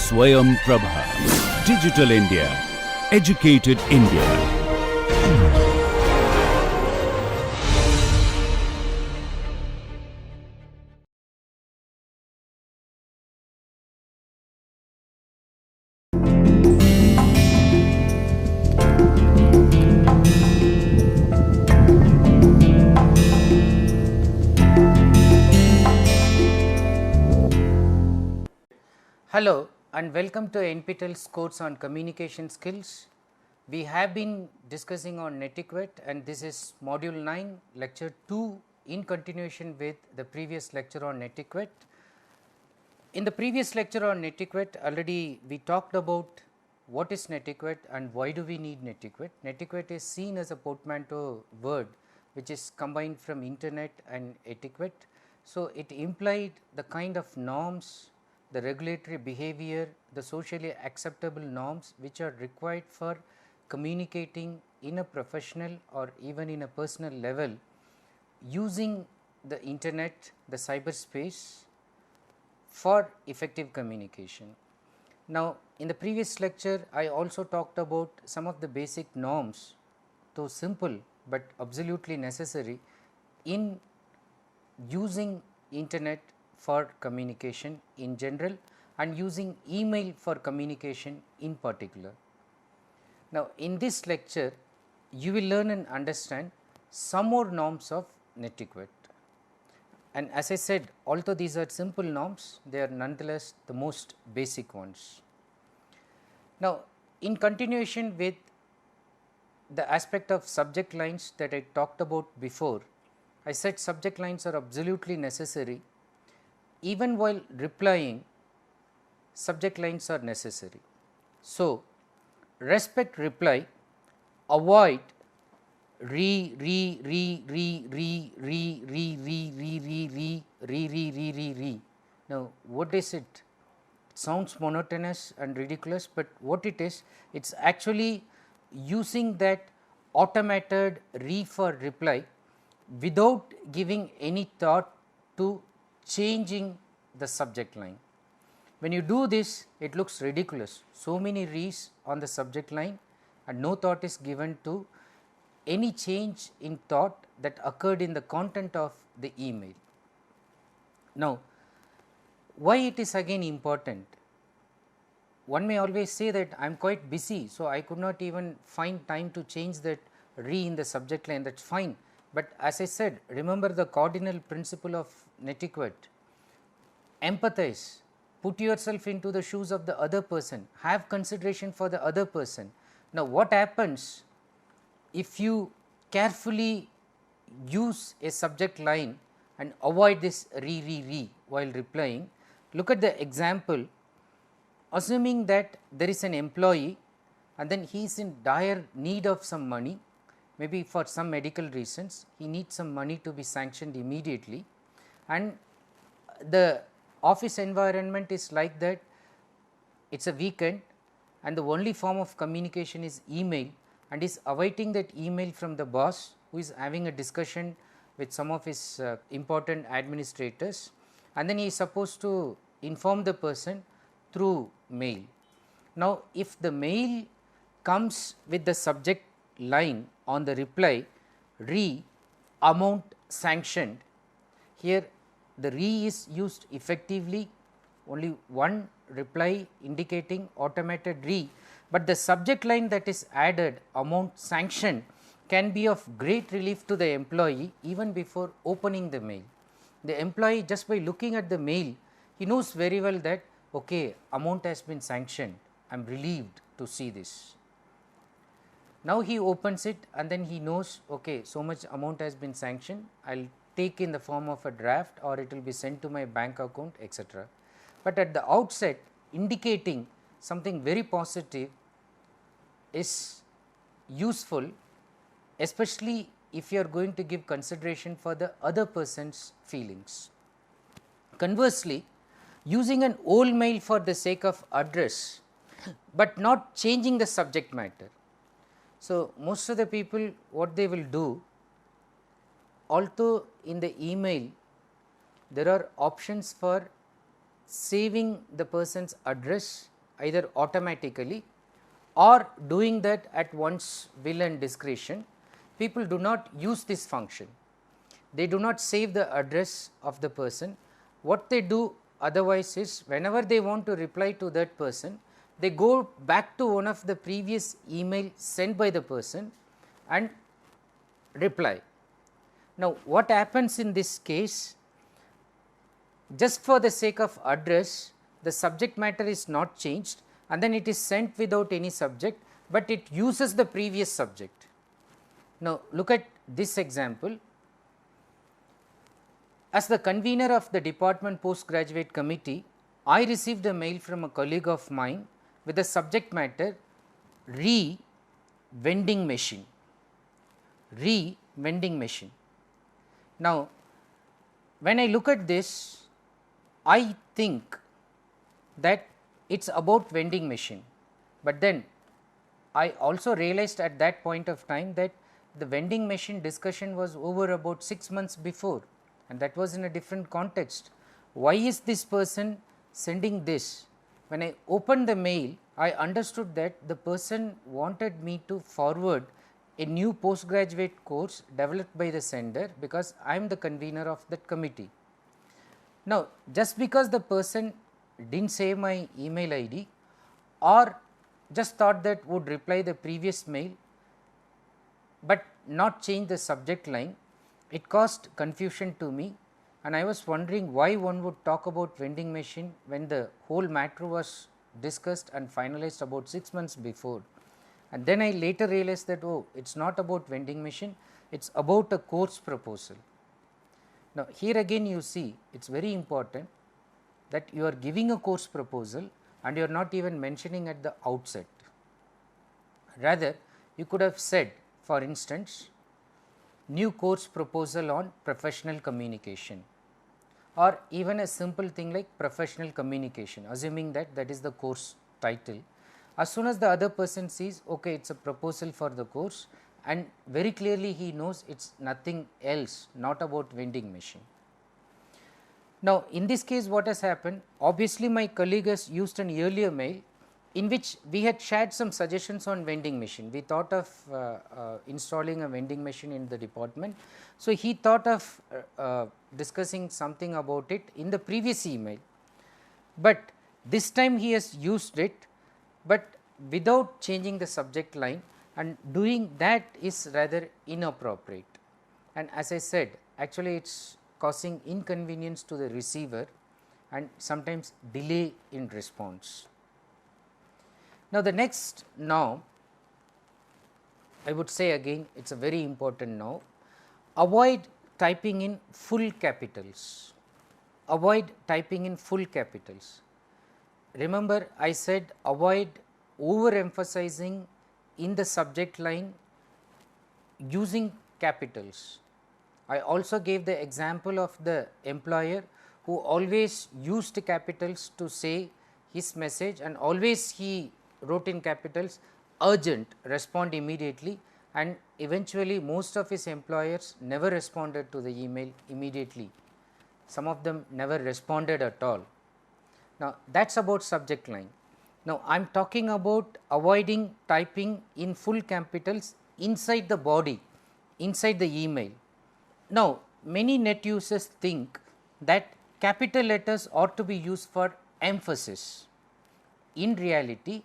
Swayam Prabha. Digital India. Educated India. Hello and welcome to NPTEL's course on communication skills. We have been discussing on Netiquette and this is module 9 lecture 2 in continuation with the previous lecture on Netiquette. In the previous lecture on Netiquette already we talked about what is Netiquette and why do we need Netiquette. Netiquette is seen as a portmanteau word which is combined from internet and etiquette. So, it implied the kind of norms, the regulatory behavior, the socially acceptable norms which are required for communicating in a professional or even in a personal level using the internet, the cyberspace for effective communication. Now, in the previous lecture I also talked about some of the basic norms, though simple but absolutely necessary in using internet for communication in general and using email for communication in particular. Now, in this lecture you will learn and understand some more norms of Netiquette, and as I said, although these are simple norms, they are nonetheless the most basic ones. Now, in continuation with the aspect of subject lines that I talked about before, I said subject lines are absolutely necessary. Even while replying, subject lines are necessary. So, respect reply, avoid re. Now, what is it? It sounds monotonous and ridiculous, but what it is, it is actually using that automated re for reply without giving any thought to changing the subject line. When you do this, it looks ridiculous. So many re's on the subject line and no thought is given to any change in thought that occurred in the content of the email. Now, why it is again important? One may always say that I am quite busy, so I could not even find time to change that re in the subject line, that is fine. But as I said, remember the cardinal principle of Netiquette: empathize, put yourself into the shoes of the other person, have consideration for the other person. Now, what happens if you carefully use a subject line and avoid this re while replying? Look at the example. Assuming that there is an employee and then he is in dire need of some money, maybe for some medical reasons, he needs some money to be sanctioned immediately, and the office environment is like that, it is a weekend and the only form of communication is email, and is awaiting that email from the boss who is having a discussion with some of his important administrators, and then he is supposed to inform the person through mail. Now, if the mail comes with the subject line on the reply re amount sanctioned, here the re is used effectively, only one reply indicating automated re, but the subject line that is added amount sanctioned can be of great relief to the employee even before opening the mail. The employee, just by looking at the mail, he knows very well that okay, amount has been sanctioned, I am relieved to see this. Now, he opens it and then he knows okay, so much amount has been sanctioned, I will take in the form of a draft or it will be sent to my bank account, etc. But at the outset, indicating something very positive is useful, especially if you are going to give consideration for the other person's feelings. Conversely, using an old mail for the sake of address, but not changing the subject matter. So, most of the people what they will do, although in the email there are options for saving the person's address either automatically or doing that at one's will and discretion. People do not use this function. They do not save the address of the person. What they do otherwise is, whenever they want to reply to that person, they go back to one of the previous email sent by the person and reply. Now, what happens in this case, just for the sake of address, the subject matter is not changed and then it is sent without any subject, but it uses the previous subject. Now, look at this example. As the convener of the department postgraduate committee, I received a mail from a colleague of mine with the subject matter re vending machine. Re vending machine. Now, when I look at this, I think that it is about vending machine, but then I also realized at that point of time that the vending machine discussion was over about 6 months before, and that was in a different context. Why is this person sending this? When I opened the mail, I understood that the person wanted me to forward a new postgraduate course developed by the sender, because I am the convener of that committee. Now, just because the person did not say my email ID or just thought that would reply the previous mail, but not change the subject line, it caused confusion to me, and I was wondering why one would talk about vending machine when the whole matter was discussed and finalized about 6 months before. And then I later realized that, oh, it is not about vending machine, it is about a course proposal. Now, here again you see it is very important that you are giving a course proposal and you are not even mentioning at the outset. Rather, you could have said, for instance, new course proposal on professional communication, or even a simple thing like professional communication, assuming that that is the course title. As soon as the other person sees, okay, it is a proposal for the course, and very clearly he knows it is nothing else, not about vending machine. Now, in this case what has happened, obviously my colleague has used an earlier mail in which we had shared some suggestions on vending machine. We thought of installing a vending machine in the department. So, he thought of discussing something about it in the previous email, but this time he has used it, but without changing the subject line, and doing that is rather inappropriate. And as I said, actually it is causing inconvenience to the receiver and sometimes delay in response. Now, the next now, I would say again it is a very important now, avoid typing in full capitals. Avoid typing in full capitals. Remember, I said avoid overemphasizing in the subject line using capitals. I also gave the example of the employer who always used capitals to say his message, and always he wrote in capitals urgent, respond immediately, and eventually most of his employers never responded to the email immediately. Some of them never responded at all. Now, that is about subject line. Now, I am talking about avoiding typing in full capitals inside the body, inside the email. Now, many net users think that capital letters ought to be used for emphasis. In reality,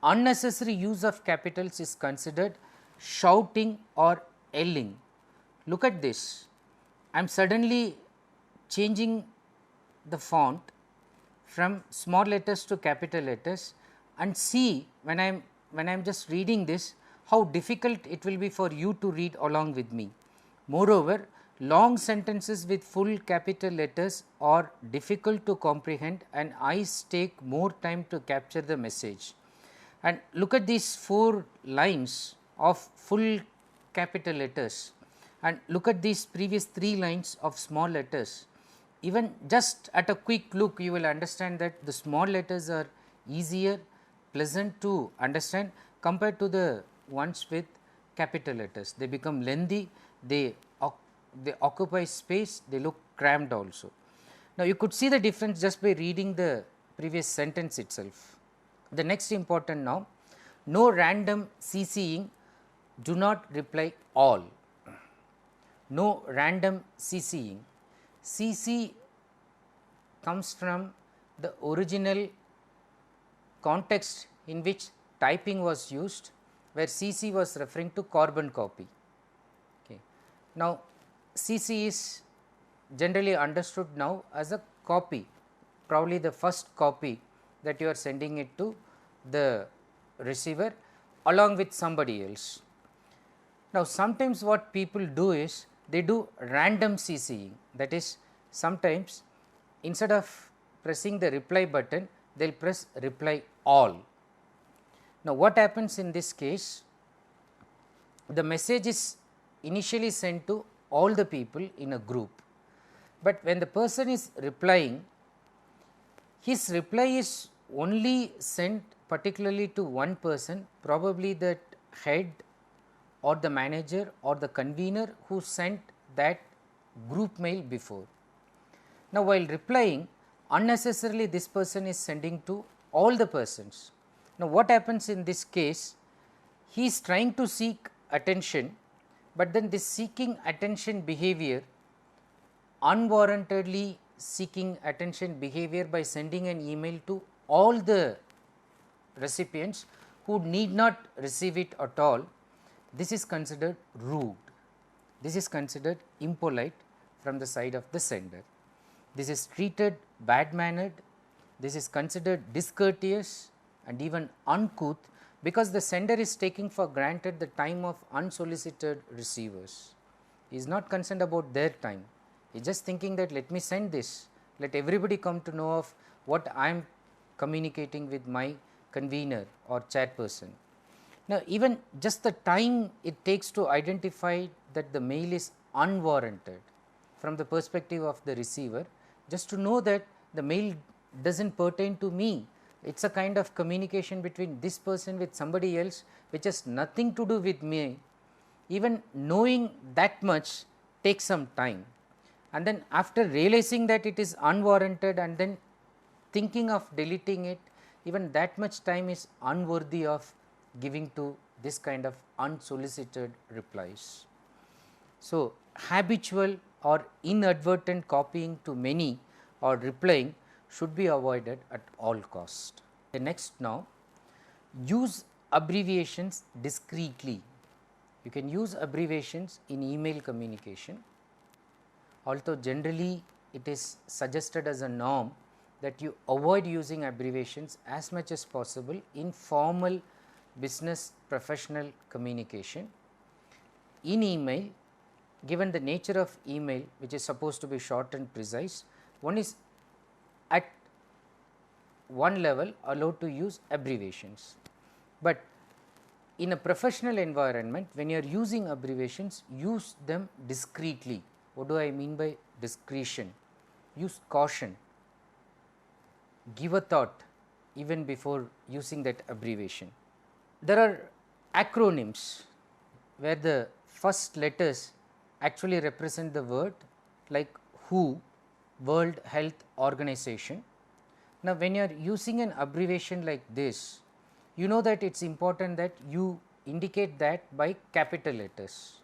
unnecessary use of capitals is considered shouting or yelling. Look at this, I am suddenly changing the font from small letters to capital letters, and see when I am just reading this, how difficult it will be for you to read along with me. Moreover, long sentences with full capital letters are difficult to comprehend, and eyes take more time to capture the message. And look at these 4 lines of full capital letters, and look at these previous 3 lines of small letters. Even just at a quick look, you will understand that the small letters are easier, pleasant to understand compared to the ones with capital letters. They become lengthy, they occupy space, they look cramped also. Now, you could see the difference just by reading the previous sentence itself. The next important now, no random CCing, do not reply all. No random CCing. CC comes from the original context in which typing was used, where CC was referring to carbon copy. Okay. Now, CC is generally understood now as a copy, probably the first copy that you are sending it to the receiver along with somebody else. Now, sometimes what people do is they do random CCing, that is, sometimes instead of pressing the reply button, they will press reply all. Now, what happens in this case? The message is initially sent to all the people in a group, but when the person is replying, his reply is only sent particularly to one person, probably that head or the manager or the convener who sent that group mail before. Now, while replying, unnecessarily this person is sending to all the persons. Now, what happens in this case? He is trying to seek attention, but then this seeking attention behavior, unwarrantedly seeking attention behavior by sending an email to all the recipients who need not receive it at all, this is considered rude, this is considered impolite from the side of the sender. This is treated bad mannered, this is considered discourteous and even uncouth, because the sender is taking for granted the time of unsolicited receivers. He is not concerned about their time, he is just thinking that let me send this, let everybody come to know of what I am communicating with my convener or chairperson. Now, even just the time it takes to identify that the mail is unwarranted from the perspective of the receiver, just to know that the mail does not pertain to me, it is a kind of communication between this person with somebody else which has nothing to do with me. Even knowing that much takes some time, and then after realizing that it is unwarranted and then thinking of deleting it, even that much time is unworthy of giving to this kind of unsolicited replies. So, habitual or inadvertent copying to many or replying should be avoided at all cost. The next now, use abbreviations discreetly. You can use abbreviations in email communication, although generally it is suggested as a norm that you avoid using abbreviations as much as possible in formal business professional communication. In email, given the nature of email which is supposed to be short and precise, one is at one level allowed to use abbreviations, but in a professional environment, when you are using abbreviations, use them discreetly. What do I mean by discretion? Use caution, give a thought even before using that abbreviation. There are acronyms where the first letters actually represent the word, like WHO, World Health Organization. Now, when you are using an abbreviation like this, you know that it is important that you indicate that by capital letters.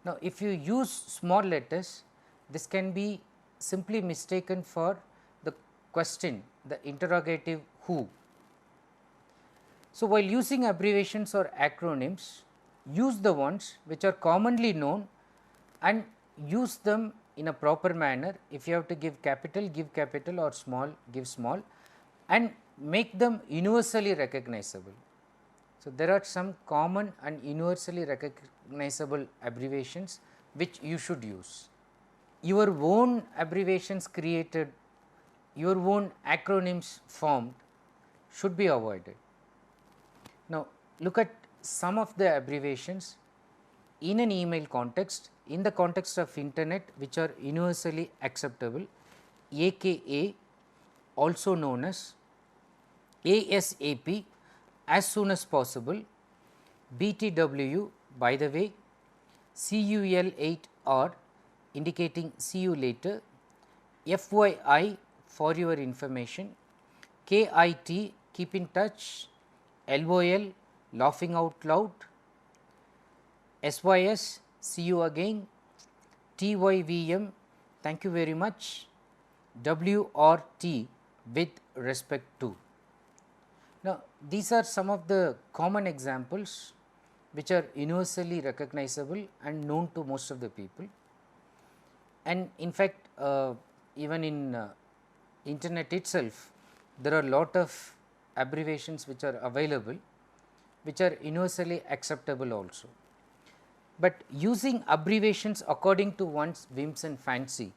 Now, if you use small letters, this can be simply mistaken for the question, the interrogative who. So, while using abbreviations or acronyms, use the ones which are commonly known and use them in a proper manner. If you have to give capital, or small, give small, and make them universally recognizable. So, there are some common and universally recognizable abbreviations which you should use. Your own abbreviations created, your own acronyms formed should be avoided. Now, look at some of the abbreviations in an email context, in the context of internet, which are universally acceptable. AKA, also known as ASAP, as soon as possible, BTW, by the way, CUL8R, indicating see you later, FYI, for your information, KIT, keep in touch, LOL, laughing out loud, SYS, see you again, TYVM, thank you very much, WRT, with respect to. Now, these are some of the common examples which are universally recognizable and known to most of the people. And in fact, even in internet itself, there are lot of abbreviations which are available, which are universally acceptable also. But using abbreviations according to one's whims and fancy,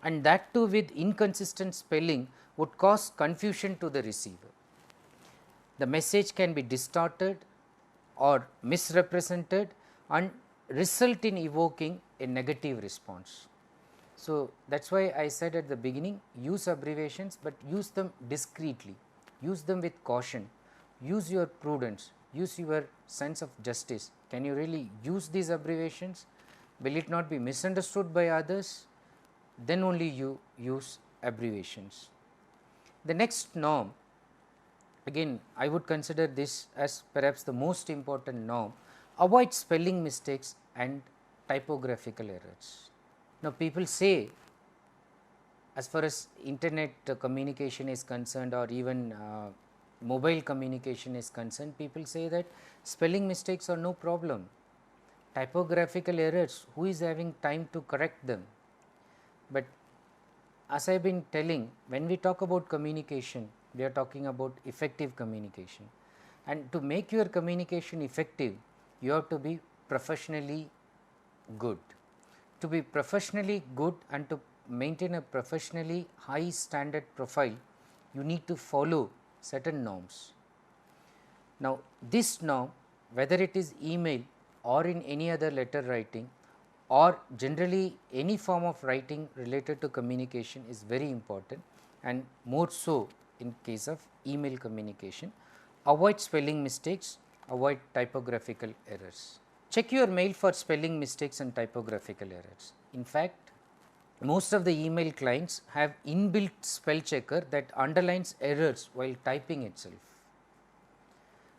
and that too with inconsistent spelling, would cause confusion to the receiver. The message can be distorted or misrepresented and result in evoking a negative response. So, that is why I said at the beginning, use abbreviations, but use them discreetly, use them with caution, use your prudence, use your sense of justice. Can you really use these abbreviations? Will it not be misunderstood by others? Then only you use abbreviations. The next norm, again I would consider this as perhaps the most important norm: avoid spelling mistakes and typographical errors. Now, people say, as far as internet communication is concerned, or even mobile communication is concerned, people say that spelling mistakes are no problem, typographical errors, who is having time to correct them? But as I have been telling, when we talk about communication, we are talking about effective communication, and to make your communication effective, you have to be professionally good. To be professionally good and to maintain a professionally high standard profile, you need to follow certain norms. Now, this norm, whether it is email or in any other letter writing or generally any form of writing related to communication, is very important, and more so in case of email communication. Avoid spelling mistakes, avoid typographical errors. Check your mail for spelling mistakes and typographical errors. In fact, most of the email clients have inbuilt spell checker that underlines errors while typing itself.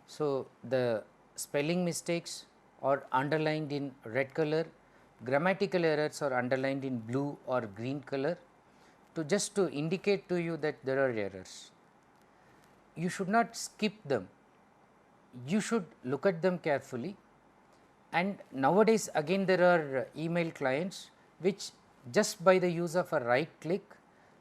So, the spelling mistakes are underlined in red color, grammatical errors are underlined in blue or green color, to just to indicate to you that there are errors. You should not skip them, you should look at them carefully. And nowadays again there are email clients which just by the use of a right click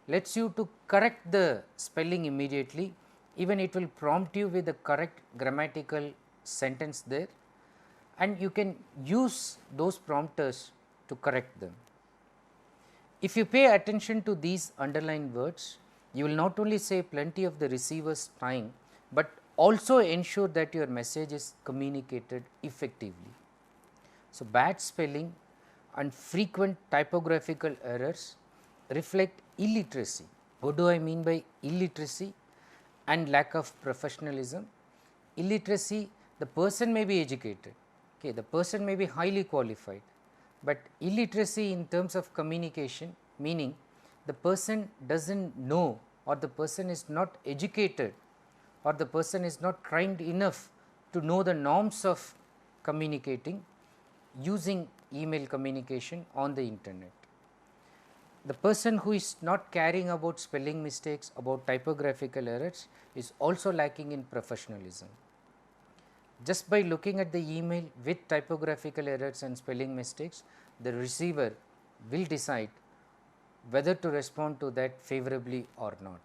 lets you to correct the spelling immediately, even it will prompt you with the correct grammatical sentence there, and you can use those prompters to correct them. If you pay attention to these underlined words, you will not only save plenty of the receiver's time, but also ensure that your message is communicated effectively. So, bad spelling and frequent typographical errors reflect illiteracy. What do I mean by illiteracy and lack of professionalism? Illiteracy, the person may be educated, okay, the person may be highly qualified, but illiteracy in terms of communication, meaning the person does not know, or the person is not educated, or the person is not trained enough to know the norms of communicating using email communication on the internet. The person who is not caring about spelling mistakes, about typographical errors, is also lacking in professionalism. Just by looking at the email with typographical errors and spelling mistakes, the receiver will decide whether to respond to that favorably or not.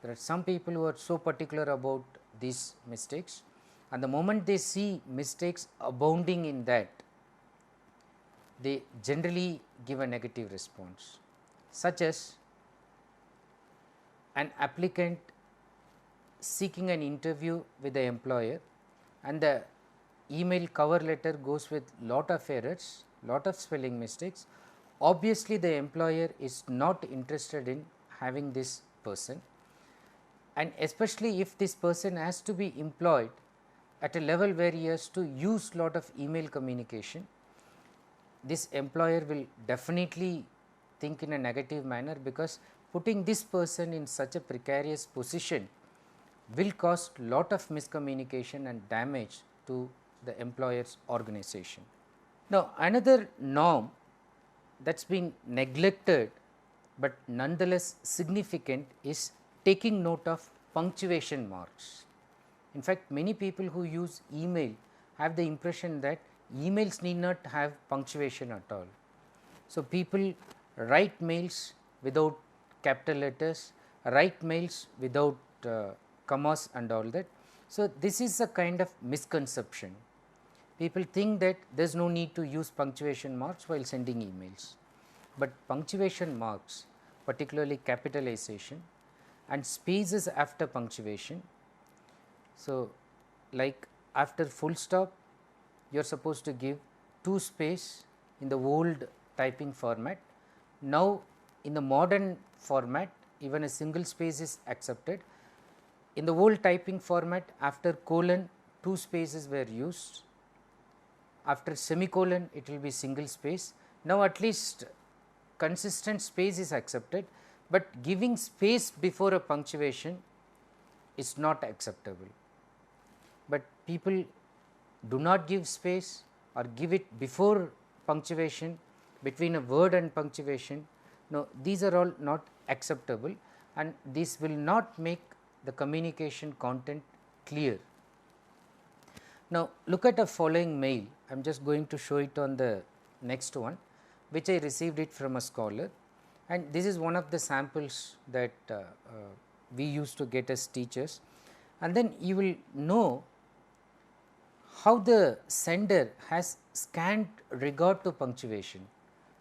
There are some people who are so particular about these mistakes, and the moment they see mistakes abounding in that, they generally give a negative response, such as an applicant seeking an interview with the employer, and the email cover letter goes with lot of errors, lot of spelling mistakes. Obviously, the employer is not interested in having this person, and especially if this person has to be employed at a level where he has to use lot of email communication, this employer will definitely think in a negative manner, because putting this person in such a precarious position will cause lot of miscommunication and damage to the employer's organization. Now, another norm that has been neglected, but nonetheless significant, is taking note of punctuation marks. In fact, many people who use email have the impression that emails need not have punctuation at all. So, people write mails without capital letters, write mails without commas and all that. So, this is a kind of misconception. People think that there is no need to use punctuation marks while sending emails, but punctuation marks, particularly capitalization and spaces after punctuation. So, like after full stop, you are supposed to give 2 space in the old typing format. Now, in the modern format, even a single space is accepted. In the old typing format, after colon 2 spaces were used, after semicolon it will be single space. Now, at least consistent space is accepted, but giving space before a punctuation is not acceptable. But people do not give space or give it before punctuation, between a word and punctuation. No, these are all not acceptable, and this will not make the communication content clear. Now, look at a following mail. I am just going to show it on the next one, which I received it from a scholar, and this is one of the samples that we used to get as teachers, and then you will know how the sender has scant regard to punctuation.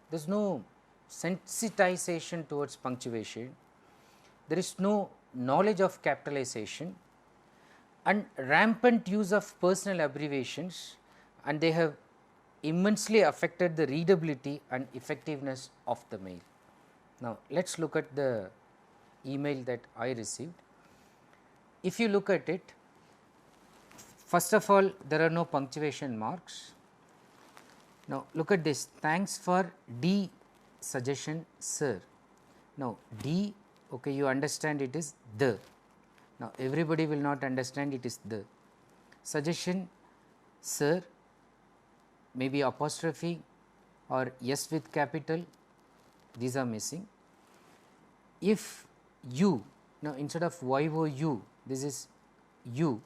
There is no sensitization towards punctuation, there is no knowledge of capitalization, and rampant use of personal abbreviations, and they have immensely affected the readability and effectiveness of the mail. Now, let us look at the email that I received. If you look at it, first of all, there are no punctuation marks. Now, look at this, thanks for D suggestion, sir. Now, D, okay, you understand it is the. Now, everybody will not understand it is the. Suggestion, sir, maybe apostrophe or S with capital, these are missing. If you, now instead of YOU, this is you.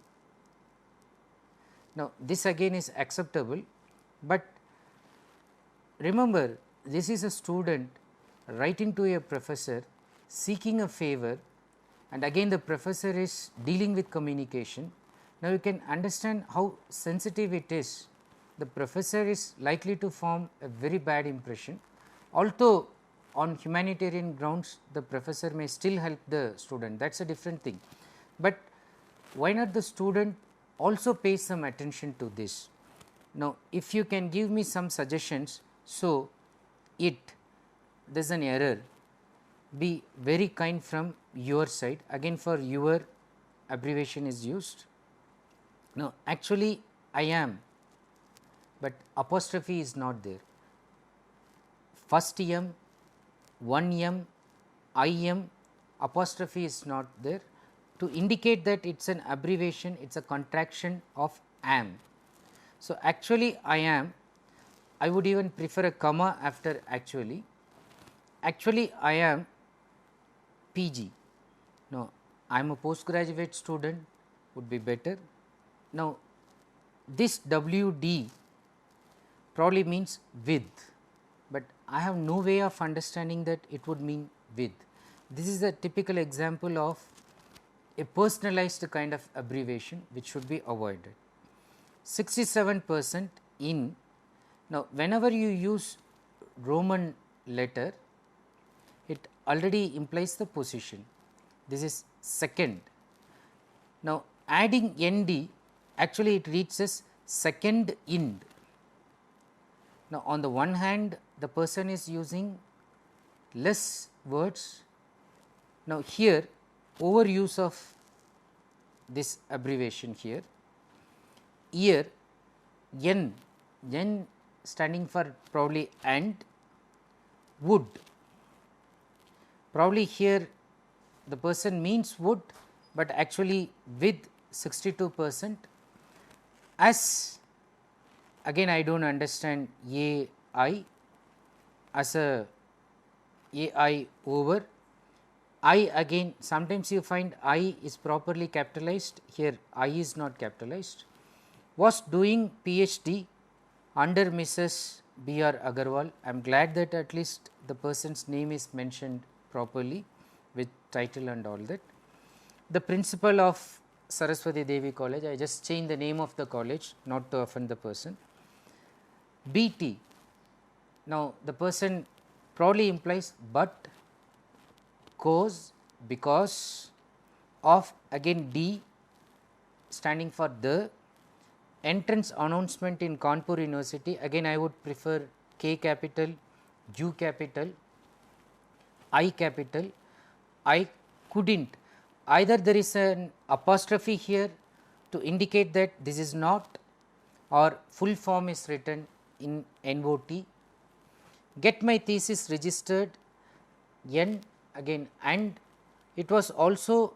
Now, this again is acceptable, but remember, this is a student writing to a professor seeking a favor, and again the professor is dealing with communication. Now, you can understand how sensitive it is. The professor is likely to form a very bad impression, although on humanitarian grounds the professor may still help the student, that is a different thing. But why not the student also pays some attention to this? Now, if you can give me some suggestions, so it, there is an error, be very kind from your side, again for your abbreviation is used. Now, actually I am, but apostrophe is not there. First M, 1M, IM, apostrophe is not there to indicate that it is an abbreviation, it is a contraction of am. So, actually I am, I would even prefer a comma after actually. Actually I am PG. Now, I am a postgraduate student would be better. Now, this WD probably means with, but I have no way of understanding that it would mean with. This is a typical example of a personalized kind of abbreviation which should be avoided. 67% in. Now, whenever you use Roman letter, it already implies the position. This is second. Now, adding ND, actually it reads as second ind. Now, on the one hand the person is using less words. Now, here overuse of this abbreviation here, year, N standing for probably and, would, probably here the person means would, but actually with 62%, as again I do not understand AI as a AI over I, again sometimes you find I is properly capitalized, here I is not capitalized, was doing PhD under Mrs. B.R. Agarwal. I am glad that at least the person's name is mentioned properly with title and all that. The principal of Saraswati Devi College, I just changed the name of the college not to offend the person. BT, now the person probably implies but, cause, because of, again D standing for the, entrance announcement in Kanpur University, again I would prefer K capital, U capital, I capital. I couldn't, either there is an apostrophe here to indicate that this is not, or full form is written in NOT. Get my thesis registered, N, again and it was also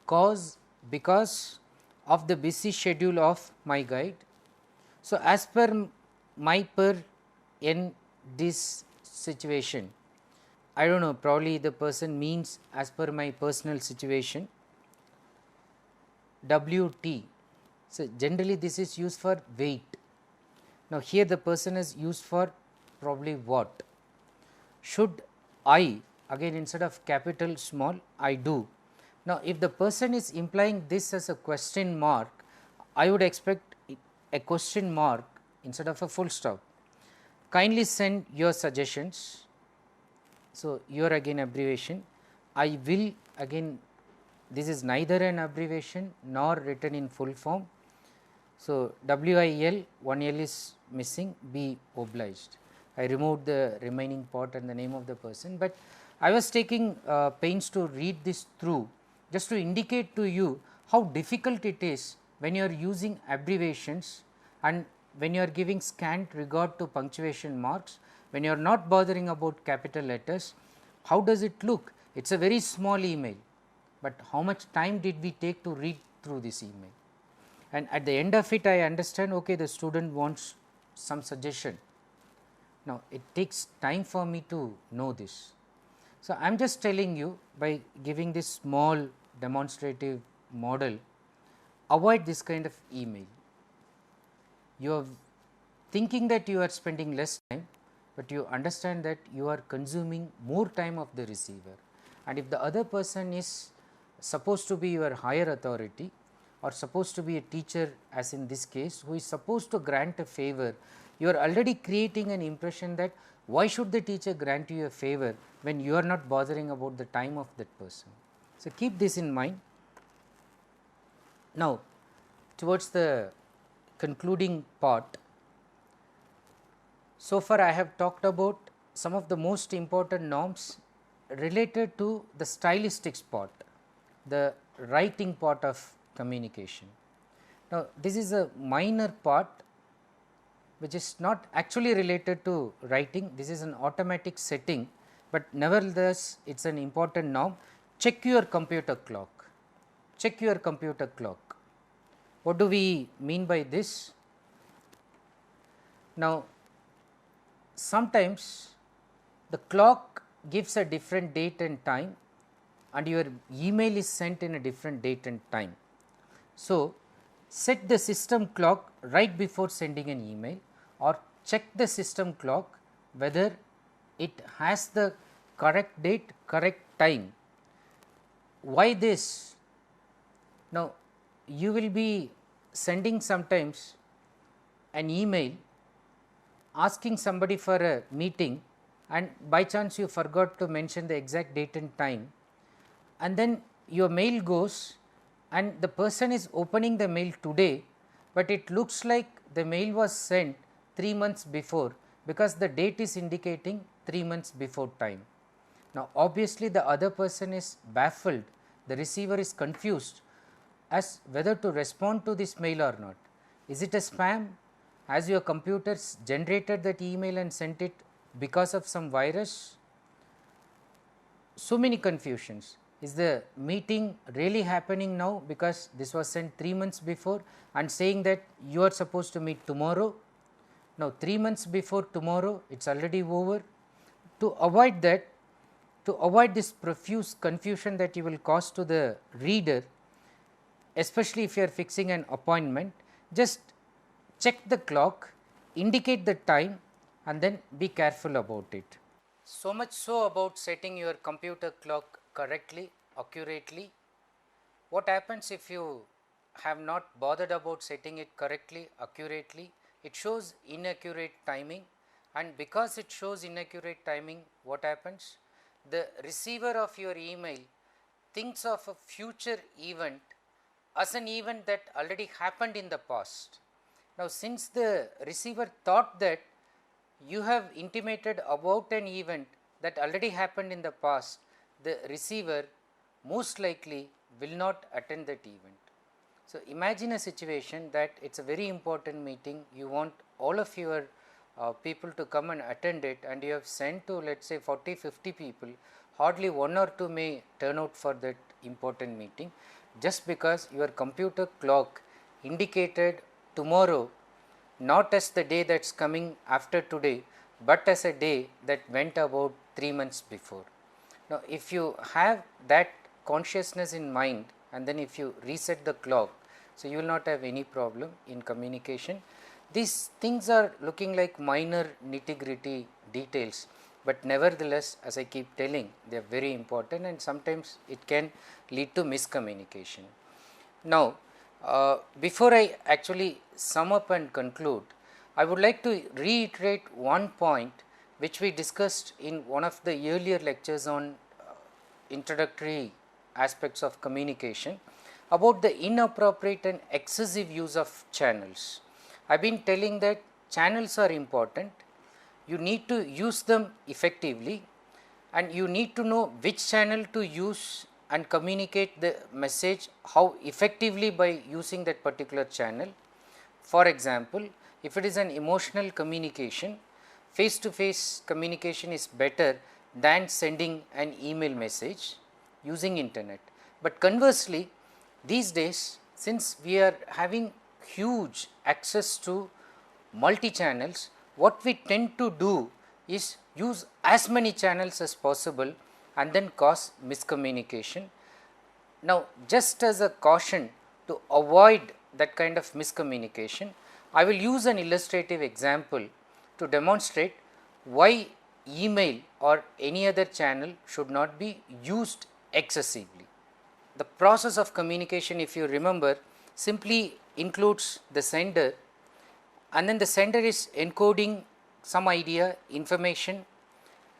cause, because of the busy schedule of my guide. So, as per my per N this situation, I do not know, probably the person means as per my personal situation, WT. So, generally this is used for weight. Now, here the person is used for probably what? Should I, again instead of capital small, I do. Now, if the person is implying this as a question mark, I would expect a question mark instead of a full stop. Kindly send your suggestions. So, your again abbreviation, I will, again this is neither an abbreviation nor written in full form. So, WIL, one L is missing, be obliged. I removed the remaining part and the name of the person, but I was taking pains to read this through just to indicate to you how difficult it is when you are using abbreviations and when you are giving scant regard to punctuation marks, when you are not bothering about capital letters. How does it look? It is a very small email, but how much time did we take to read through this email? And at the end of it I understand, okay, the student wants some suggestion. Now, it takes time for me to know this. So, I am just telling you by giving this small demonstrative model, avoid this kind of email. You are thinking that you are spending less time, but you understand that you are consuming more time of the receiver, and if the other person is supposed to be your higher authority or supposed to be a teacher, as in this case, who is supposed to grant a favor, you are already creating an impression that why should the teacher grant you a favor when you are not bothering about the time of that person. So, keep this in mind. Now, towards the concluding part, so far I have talked about some of the most important norms related to the stylistics part, the writing part of communication. Now, this is a minor part which is not actually related to writing, this is an automatic setting, but nevertheless it is an important norm. Check your computer clock, check your computer clock. What do we mean by this? Now, sometimes the clock gives a different date and time and your email is sent in a different date and time. So, set the system clock right before sending an email, or check the system clock whether it has the correct date, correct time. Why this? Now, you will be sending sometimes an email asking somebody for a meeting, and by chance you forgot to mention the exact date and time, and then your mail goes and the person is opening the mail today, but it looks like the mail was sent 3 months before, because the date is indicating 3 months before time. Now, obviously the other person is baffled, the receiver is confused as whether to respond to this mail or not. Is it a spam? Has your computer generated that email and sent it because of some virus? So many confusions. is the meeting really happening now because this was sent 3 months before and saying that you are supposed to meet tomorrow. Now 3 months before tomorrow, it is already over. To avoid that, to avoid this profuse confusion that you will cause to the reader, especially if you are fixing an appointment, just check the clock, indicate the time and then be careful about it. So much so about setting your computer clock correctly, accurately. What happens if you have not bothered about setting it correctly, accurately? It shows inaccurate timing, and because it shows inaccurate timing, what happens? The receiver of your email thinks of a future event as an event that already happened in the past. Now, since the receiver thought that you have intimated about an event that already happened in the past, the receiver most likely will not attend that event. So, imagine a situation that it is a very important meeting, you want all of your people to come and attend it, and you have sent to, let us say, 40-50 people, hardly 1 or 2 may turn out for that important meeting, just because your computer clock indicated tomorrow not as the day that is coming after today, but as a day that went about 3 months before. Now, if you have that consciousness in mind and then if you reset the clock, so you will not have any problem in communication. These things are looking like minor nitty-gritty details, but nevertheless, as I keep telling, they are very important and sometimes it can lead to miscommunication. Now, before I actually sum up and conclude, I would like to reiterate one point which we discussed in one of the earlier lectures on introductory aspects of communication about the inappropriate and excessive use of channels. I have been telling that channels are important, you need to use them effectively and you need to know which channel to use and communicate the message how effectively by using that particular channel. For example, if it is an emotional communication, face to face communication is better than sending an email message using internet. But conversely, these days, since we are having huge access to multi channels, what we tend to do is use as many channels as possible and then cause miscommunication. Now, just as a caution to avoid that kind of miscommunication, I will use an illustrative example to demonstrate why email or any other channel should not be used excessively. The process of communication, if you remember, simply includes the sender and then the sender is encoding some idea, information.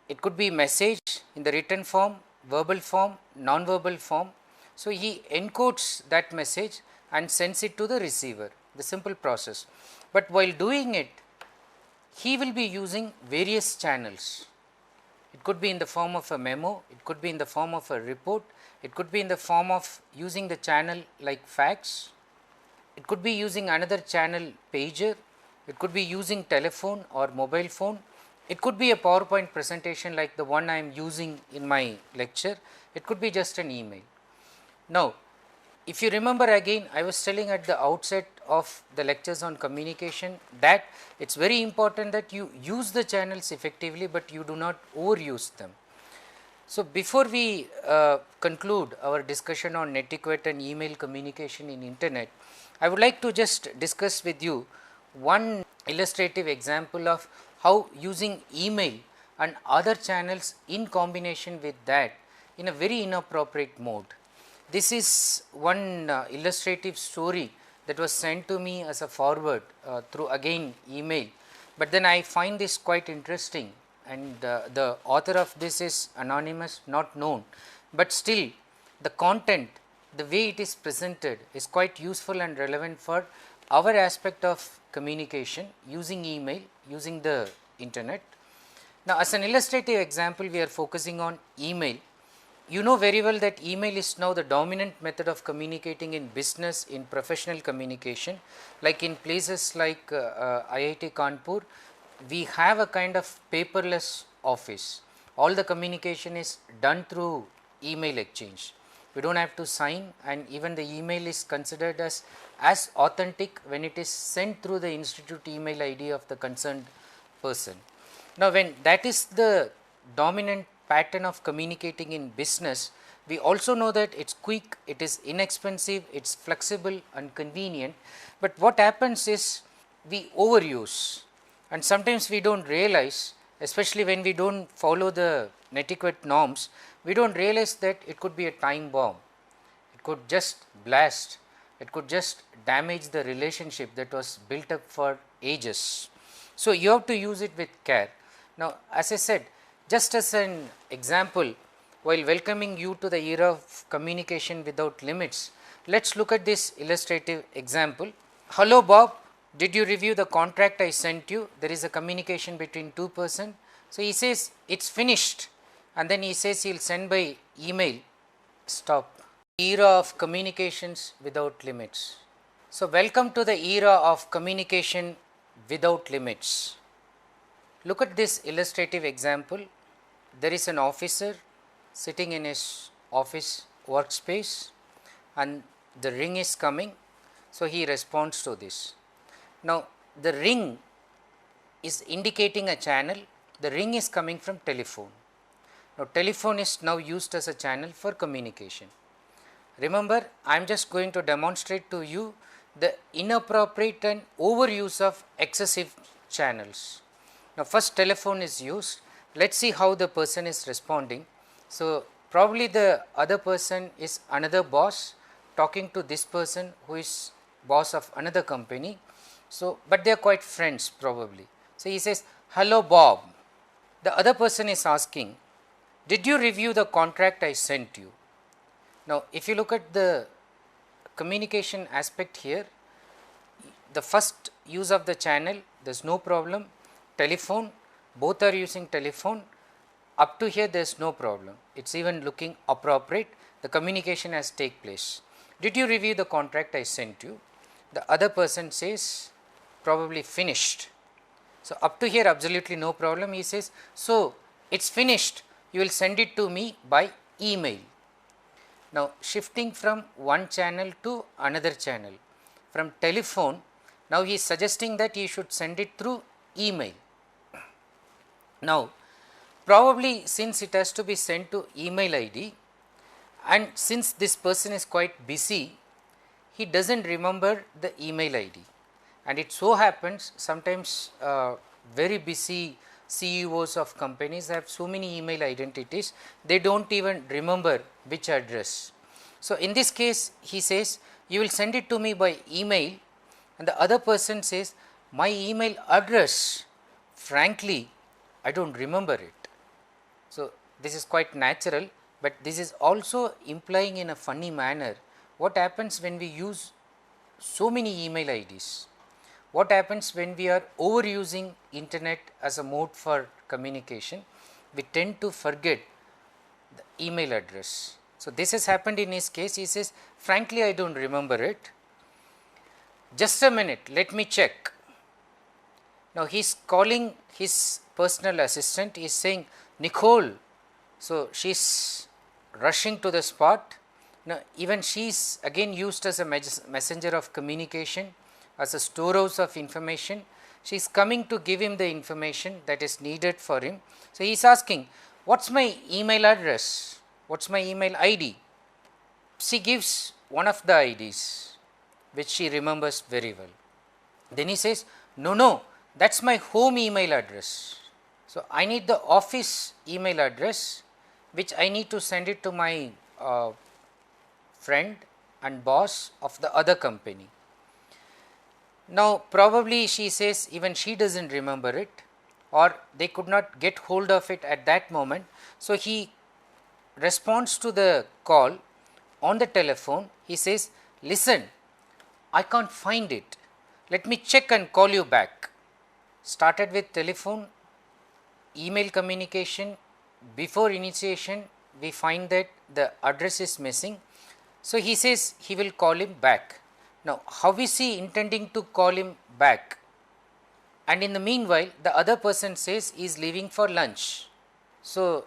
It could be message in the written form, verbal form, non-verbal form. So, he encodes that message and sends it to the receiver, the simple process. But while doing it, he will be using various channels. It could be in the form of a memo, it could be in the form of a report, it could be in the form of using the channel like fax, it could be using another channel pager, it could be using telephone or mobile phone, it could be a PowerPoint presentation like the one I am using in my lecture, it could be just an email. Now, if you remember again, I was telling at the outset of the lectures on communication that it is very important that you use the channels effectively, but you do not overuse them. So, before we conclude our discussion on netiquette and email communication in internet, I would like to just discuss with you one illustrative example of how using email and other channels in combination with that in a very inappropriate mode. This is one illustrative story that was sent to me as a forward through again email, but then I find this quite interesting and the author of this is anonymous, not known, but still the content, the way it is presented is quite useful and relevant for our aspect of communication using email, using the internet. Now, as an illustrative example, we are focusing on email. You know very well that email is now the dominant method of communicating in business, in professional communication, like in places like IIT Kanpur, we have a kind of paperless office. All the communication is done through email exchange. we do not have to sign, and even the email is considered as authentic when it is sent through the institute email ID of the concerned person. Now, when that is the dominant pattern of communicating in business, we also know that it is quick, it is inexpensive, it is flexible and convenient, but what happens is we overuse, and sometimes we do not realize, especially when we do not follow the netiquette norms, we do not realize that it could be a time bomb, it could just blast, it could just damage the relationship that was built up for ages. So, you have to use it with care. Now, as I said, just as an example, while welcoming you to the era of communication without limits, let us look at this illustrative example. Hello Bob, did you review the contract I sent you? There is a communication between two persons. So, he says it is finished, and then he says he will send by email. Stop. Era of communications without limits. So, welcome to the era of communication without limits. Look at this illustrative example. There is an officer sitting in his office workspace and the ring is coming. So, he responds to this. Now, the ring is indicating a channel, the ring is coming from telephone. Now, telephone is now used as a channel for communication. Remember, I am just going to demonstrate to you the inappropriate and overuse of excessive channels. Now, first telephone is used, let us see how the person is responding. So, probably the other person is another boss talking to this person who is boss of another company. So, but they are quite friends probably. So, he says, hello Bob. The other person is asking, did you review the contract I sent you? Now, if you look at the communication aspect here, the first use of the channel, there is no problem, telephone, both are using telephone, up to here there is no problem, it is even looking appropriate, the communication has take place. Did you review the contract I sent you? The other person says probably finished. So, up to here absolutely no problem, he says, so it is finished, you will send it to me by email. Now, shifting from one channel to another channel, from telephone, now he is suggesting that he should send it through email. Now, probably since it has to be sent to email ID, and since this person is quite busy, he does not remember the email ID, and it so happens sometimes very busy CEOs of companies have so many email identities, they do not even remember which address. So, in this case he says you will send it to me by email, and the other person says my email address, frankly I do not remember it. So, this is quite natural, but this is also implying in a funny manner what happens when we use so many email IDs. What happens when we are overusing internet as a mode for communication? We tend to forget the email address. So, this has happened in his case. He says, frankly, I do not remember it. Just a minute, let me check. Now, he is calling his personal assistant, he is saying, Nicole. So, she is rushing to the spot. Now, even she is again used as a messenger of communication, as a storehouse of information. She is coming to give him the information that is needed for him. So, he is asking, what is my email address? What is my email ID? She gives one of the IDs which she remembers very well. Then he says, no, that is my home email address. So, I need the office email address which I need to send it to my friend and boss of the other company. Now, probably she says even she does not remember it, or they could not get hold of it at that moment. So, he responds to the call on the telephone. He says, listen, I can't find it, let me check and call you back. Started with telephone, email communication, before initiation we find that the address is missing. So, he says he will call him back. Now, how is he intending to call him back? And in the meanwhile, the other person says he is leaving for lunch. So,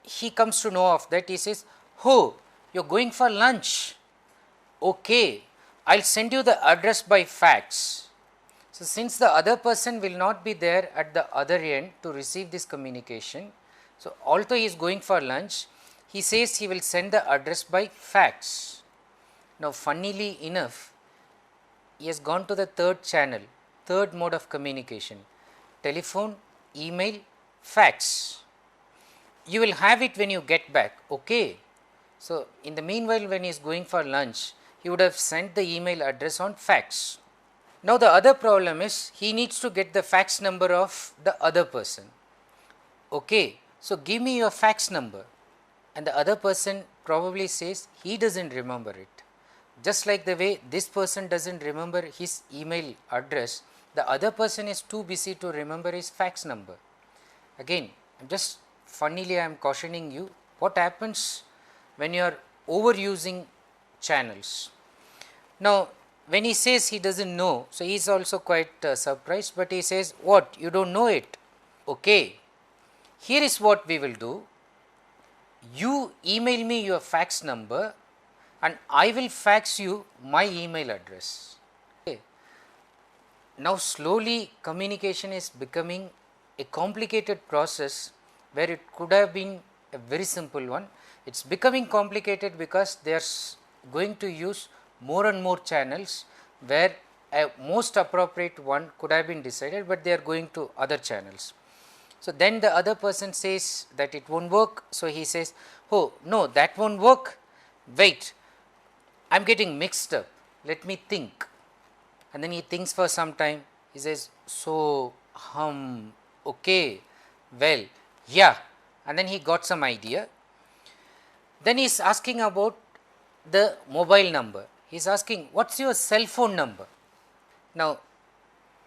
he comes to know of that. He says, oh, you're going for lunch. Okay, I'll send you the address by fax. So, since the other person will not be there at the other end to receive this communication, so although he is going for lunch, he says he will send the address by fax. Now, funnily enough, he has gone to the third channel, third mode of communication, telephone, email, fax. You will have it when you get back, okay. So, in the meanwhile, when he is going for lunch, he would have sent the email address on fax. Now, the other problem is he needs to get the fax number of the other person. Okay, so give me your fax number, and the other person probably says he doesn't remember it. Just like the way this person doesn't remember his email address, the other person is too busy to remember his fax number. Again, funnily I am cautioning you what happens when you are overusing channels. Now, when he says he doesn't know, so he is also quite surprised, but he says, what, you don't know it? Okay, here is what we will do. You email me your fax number and I will fax you my email address. Okay. Now, slowly communication is becoming a complicated process where it could have been a very simple one. It is becoming complicated because they are going to use more and more channels where a most appropriate one could have been decided, but they are going to other channels. So, then the other person says that it won't work. So, he says, oh no, that won't work, wait, I am getting mixed up, let me think. And then he thinks for some time, he says, so, okay, well, yeah, and then he got some idea. Then he is asking about the mobile number. He is asking, what is your cell phone number? Now,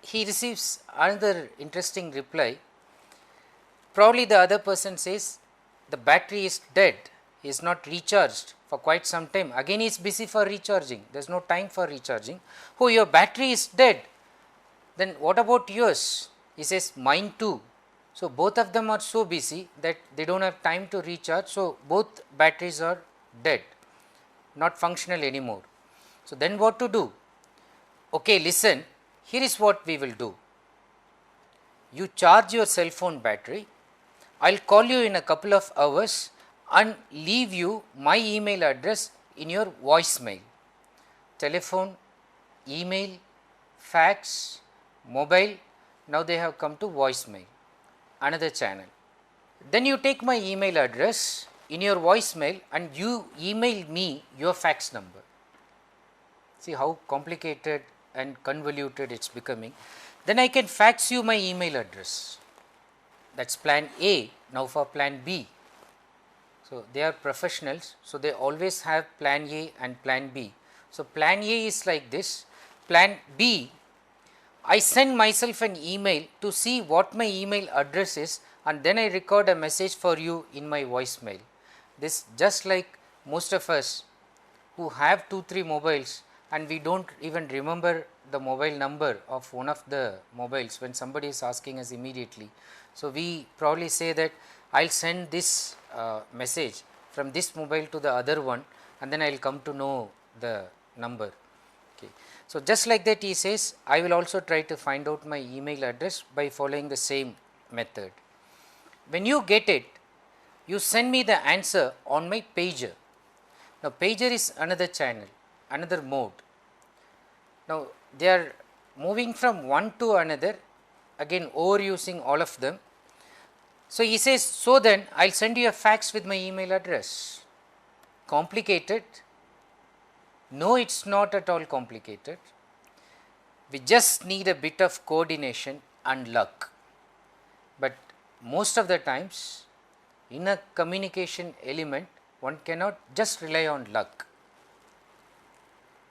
he receives another interesting reply. Probably the other person says, the battery is dead, he is not recharged for quite some time. Again he is busy for recharging, there is no time for recharging. Oh, your battery is dead. Then what about yours? He says, mine too. So, both of them are so busy that they do not have time to recharge. So, both batteries are dead, not functional anymore. So, then what to do? Okay, listen, here is what we will do. You charge your cell phone battery, I will call you in a couple of hours and leave you my email address in your voicemail. Telephone, email, fax, mobile, now they have come to voicemail, another channel. Then you take my email address in your voicemail and you email me your fax number. See how complicated and convoluted it is becoming. Then I can fax you my email address. That is plan A. Now, for plan B. So, they are professionals. So, they always have plan A and plan B. So, plan A is like this. Plan B, I send myself an email to see what my email address is and then I record a message for you in my voicemail. This just like most of us who have 2-3 mobiles and we do not even remember the mobile number of one of the mobiles when somebody is asking us immediately. So, we probably say that I will send this message from this mobile to the other one and then I will come to know the number. Okay. So, just like that he says, I will also try to find out my email address by following the same method. When you get it, you send me the answer on my pager. Now, pager is another channel, another mode. Now, they are moving from one to another, again overusing all of them. So, he says, so then I will send you a fax with my email address. Complicated? No, it is not at all complicated. We just need a bit of coordination and luck. But most of the times in a communication element, one cannot just rely on luck.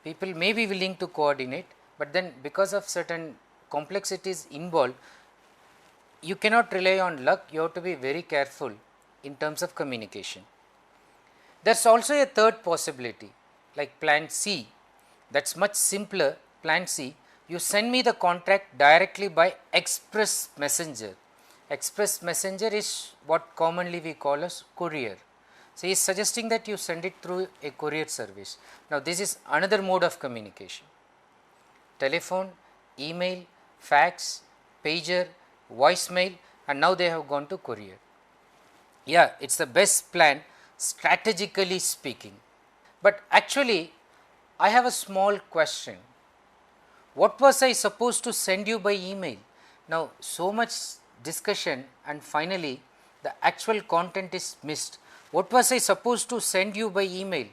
People may be willing to coordinate, but then because of certain complexities involved, you cannot rely on luck, you have to be very careful in terms of communication. There is also a third possibility like plan C, that is much simpler. Plan C, you send me the contract directly by express messenger. Express messenger is what commonly we call as courier. So, he is suggesting that you send it through a courier service. Now, this is another mode of communication: telephone, email, fax, pager, voicemail, and now they have gone to courier. Yeah, it is the best plan strategically speaking. But actually, I have a small question. What was I supposed to send you by email? Now, so much discussion and finally, the actual content is missed. What was I supposed to send you by email?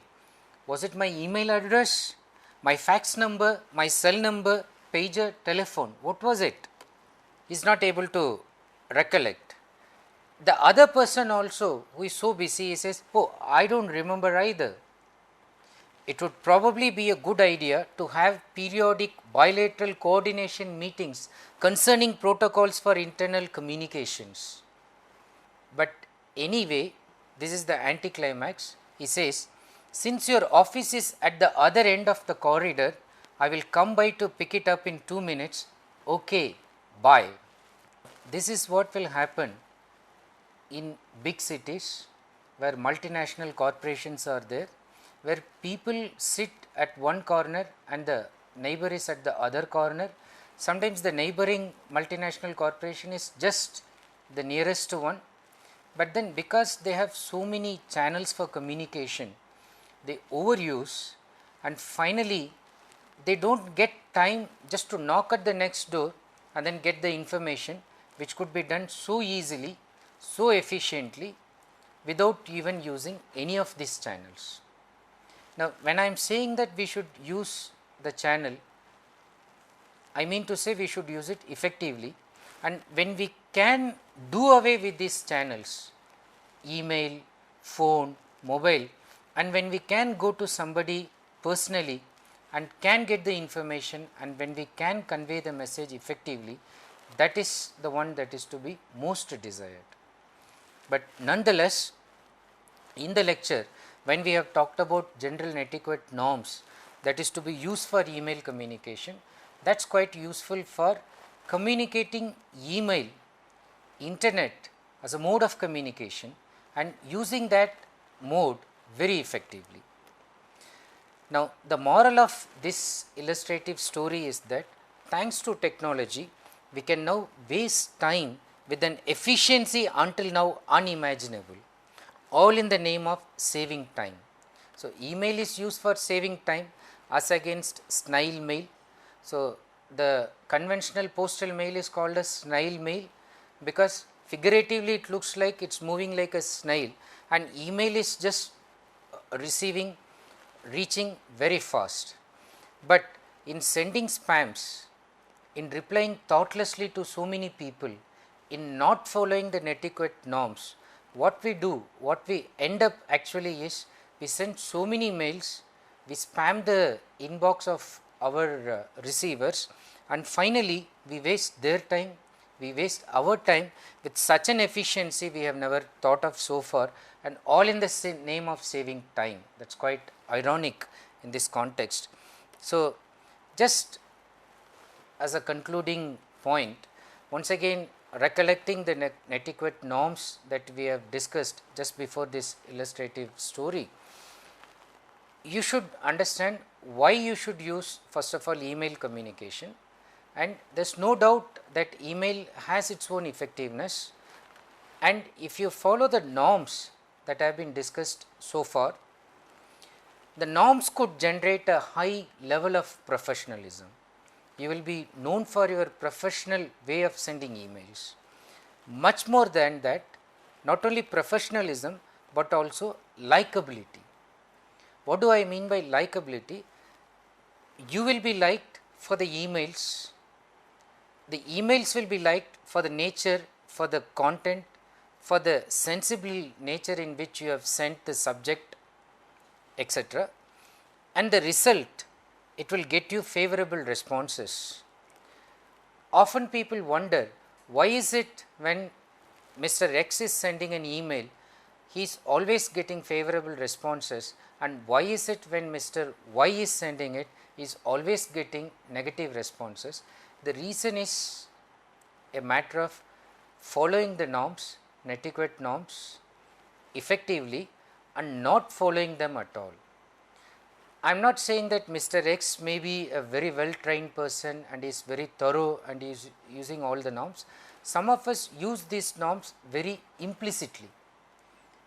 Was it my email address, my fax number, my cell number, pager, telephone? What was it? He is not able to recollect. The other person also, who is so busy, he says, oh, I do not remember either. It would probably be a good idea to have periodic bilateral coordination meetings concerning protocols for internal communications. But anyway, this is the anticlimax. He says, since your office is at the other end of the corridor, I will come by to pick it up in 2 minutes. Okay, bye. This is what will happen in big cities where multinational corporations are there, where people sit at one corner and the neighbor is at the other corner. Sometimes the neighboring multinational corporation is just the nearest one, but then because they have so many channels for communication, they overuse, and finally they do not get time just to knock at the next door and then get the information, which could be done so easily, so efficiently, without even using any of these channels. Now, when I am saying that we should use the channel, I mean to say we should use it effectively, and when we can do away with these channels, email, phone, mobile, and when we can go to somebody personally and can get the information, and when we can convey the message effectively, that is the one that is to be most desired. But nonetheless, in the lecture, when we have talked about general netiquette norms that is to be used for email communication, that is quite useful for communicating email, internet as a mode of communication and using that mode very effectively. Now, the moral of this illustrative story is that thanks to technology, we can now waste time with an efficiency until now unimaginable, all in the name of saving time. So, email is used for saving time as against snail mail. So, the conventional postal mail is called as snail mail because figuratively it looks like it is moving like a snail, and email is just reaching very fast. But in sending spams, in replying thoughtlessly to so many people, in not following the netiquette norms, what we end up actually is we send so many mails, we spam the inbox of our receivers, and finally we waste their time, we waste our time with such an efficiency we have never thought of so far, and all in the name of saving time. That is quite ironic in this context. So, just as a concluding point, once again recollecting the netiquette norms that we have discussed just before this illustrative story, you should understand why you should use first of all email communication, and there is no doubt that email has its own effectiveness, and if you follow the norms that have been discussed so far, the norms could generate a high level of professionalism. You will be known for your professional way of sending emails. Much more than that, not only professionalism but also likability. What do I mean by likability? You will be liked for the emails will be liked for the nature, for the content, for the sensible nature in which you have sent the subject, etc. And the result, it will get you favorable responses. Often people wonder, why is it when Mr. X is sending an email, he is always getting favorable responses, and why is it when Mr. Y is sending it, he is always getting negative responses? The reason is a matter of following the norms, netiquette norms effectively, and not following them at all. I am not saying that Mr. X may be a very well trained person and is very thorough and is using all the norms. Some of us use these norms very implicitly.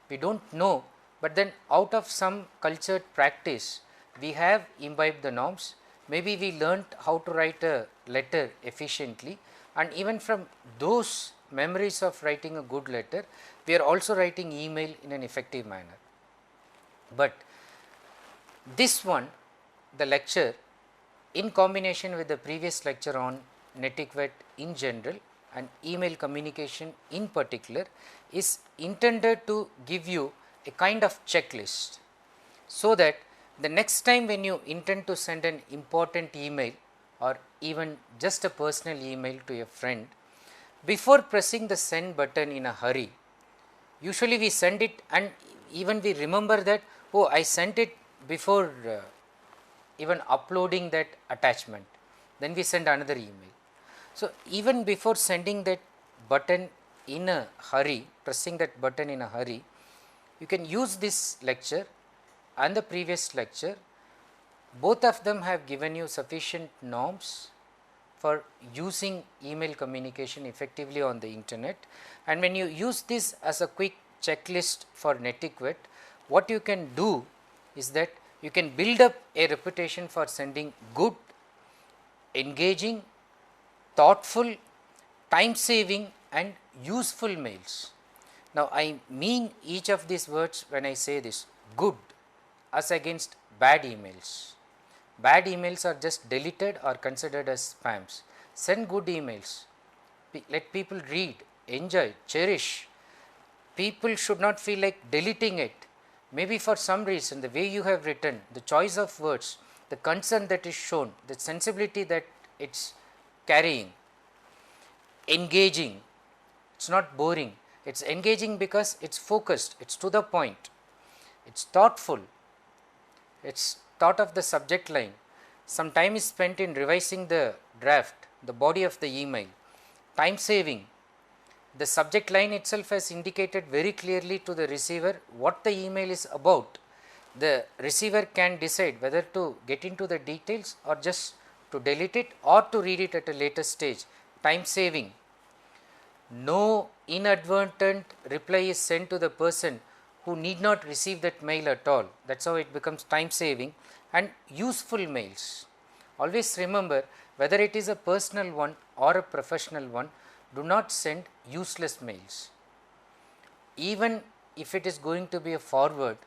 We do not know, but then out of some cultured practice, we have imbibed the norms. Maybe we learnt how to write a letter efficiently, and even from those memories of writing a good letter, we are also writing email in an effective manner. But this one, the lecture, in combination with the previous lecture on Netiquette in general and email communication in particular, is intended to give you a kind of checklist, so that the next time when you intend to send an important email or even just a personal email to a friend, before pressing the send button in a hurry, usually we send it and even we remember that, oh, I sent it before even uploading that attachment, then we send another email. So, even before sending that button in a hurry, pressing that button in a hurry, you can use this lecture and the previous lecture. Both of them have given you sufficient norms for using email communication effectively on the internet, and when you use this as a quick checklist for Netiquette, what you can do is that you can build up a reputation for sending good, engaging, thoughtful, time saving and useful mails. Now, I mean each of these words when I say this: good as against bad emails. Bad emails are just deleted or considered as spams. Send good emails, let people read, enjoy, cherish. People should not feel like deleting it. Maybe for some reason, the way you have written, the choice of words, the concern that is shown, the sensibility that it's carrying, engaging, it's not boring, it's engaging because it's focused, it's to the point, it's thoughtful, it's thought of the subject line, some time is spent in revising the draft, the body of the email, time saving. The subject line itself has indicated very clearly to the receiver what the email is about. The receiver can decide whether to get into the details or just to delete it or to read it at a later stage. Time saving. No inadvertent reply is sent to the person who need not receive that mail at all. That is how it becomes time saving. And useful mails. Always remember, whether it is a personal one or a professional one, do not send useless mails. Even if it is going to be a forward,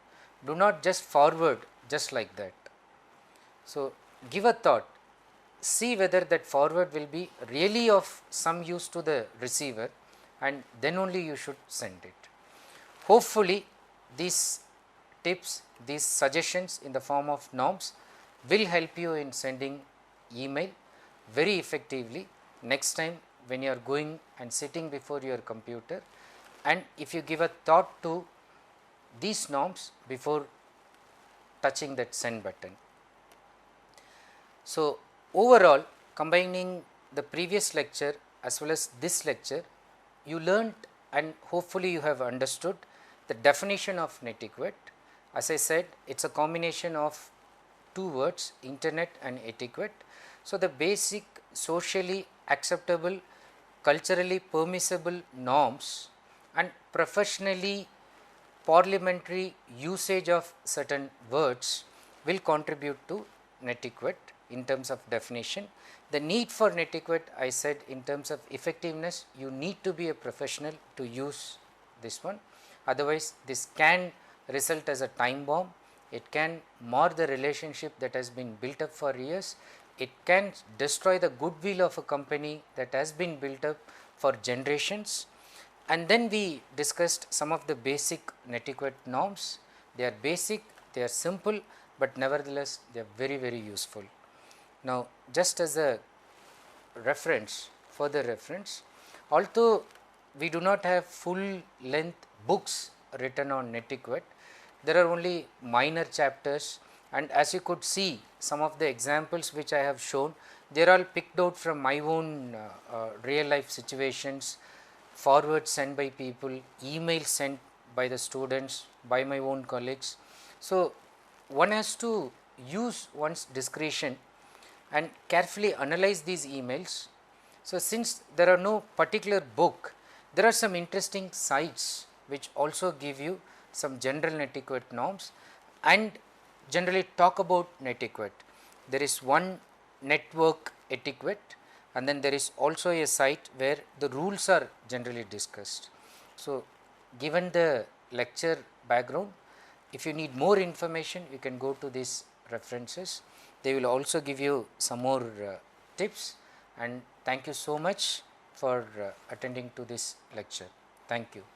do not just forward just like that. So, give a thought, see whether that forward will be really of some use to the receiver, and then only you should send it. Hopefully, these tips, these suggestions in the form of norms will help you in sending email very effectively next time when you are going and sitting before your computer, and if you give a thought to these norms before touching that send button. So, overall, combining the previous lecture as well as this lecture, you learnt and hopefully you have understood the definition of netiquette. As I said, it is a combination of two words, internet and etiquette. So, the basic socially acceptable, culturally permissible norms and professionally parliamentary usage of certain words will contribute to netiquette in terms of definition. The need for netiquette, I said, in terms of effectiveness, you need to be a professional to use this one, otherwise this can result as a time bomb, it can mar the relationship that has been built up for years, it can destroy the goodwill of a company that has been built up for generations. And then we discussed some of the basic netiquette norms. They are basic, they are simple, but nevertheless they are very, very useful. Now, just as a reference, further reference, although we do not have full length books written on netiquette, there are only minor chapters, and as you could see, some of the examples which I have shown, they are all picked out from my own real life situations, forwards sent by people, emails sent by the students, by my own colleagues. So, one has to use one's discretion and carefully analyze these emails. So, since there are no particular book, there are some interesting sites which also give you some general netiquette norms and generally talk about netiquette. There is one network etiquette, and then there is also a site where the rules are generally discussed. So, given the lecture background, if you need more information, you can go to these references. They will also give you some more tips, and thank you so much for attending to this lecture. Thank you.